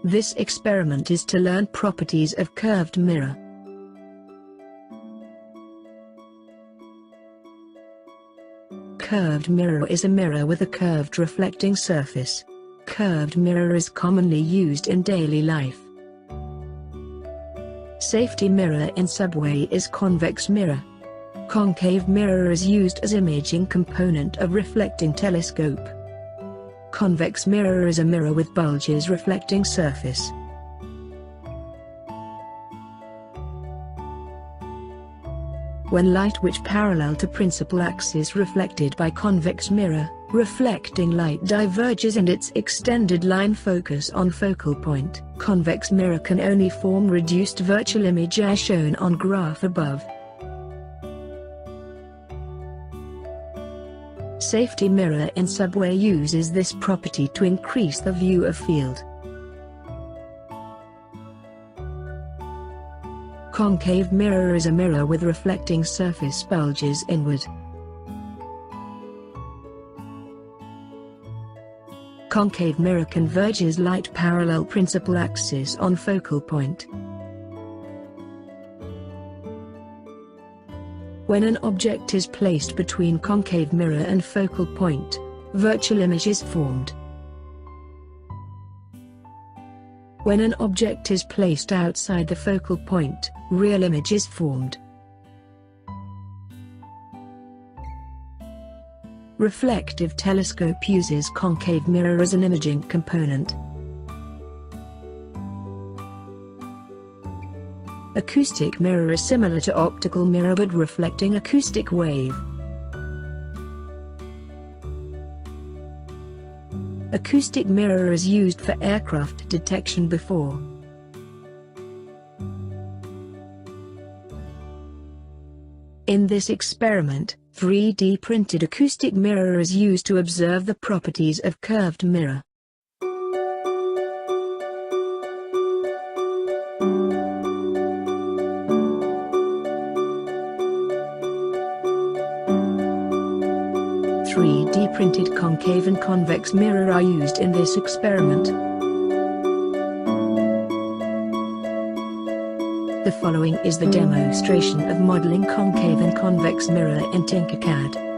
This experiment is to learn properties of curved mirror. Curved mirror is a mirror with a curved reflecting surface. Curved mirror is commonly used in daily life. Safety mirror in subway is convex mirror. Concave mirror is used as imaging component of reflecting telescope. Convex mirror is a mirror with bulges reflecting surface. When light which parallel to principal axis reflected by convex mirror, reflecting light diverges and its extended line focus on focal point. Convex mirror can only form reduced virtual image as shown on graph above. Safety mirror in subway uses this property to increase the view of field. Concave mirror is a mirror with reflecting surface bulges inward. Concave mirror converges light parallel principal axis on focal point. When an object is placed between concave mirror and focal point, virtual image is formed. When an object is placed outside the focal point, real image is formed. Reflective telescope uses concave mirror as an imaging component. Acoustic mirror is similar to optical mirror but reflecting acoustic wave. Acoustic mirror is used for aircraft detection before. In this experiment, 3D printed acoustic mirror is used to observe the properties of curved mirror. Printed concave and convex mirror are used in this experiment. The following is the demonstration of modeling concave and convex mirror in Tinkercad.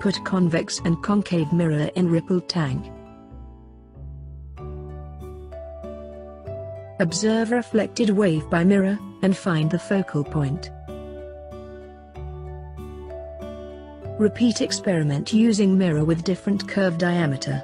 Put convex and concave mirror in rippled tank. Observe reflected wave by mirror, and find the focal point. Repeat experiment using mirror with different curve diameter.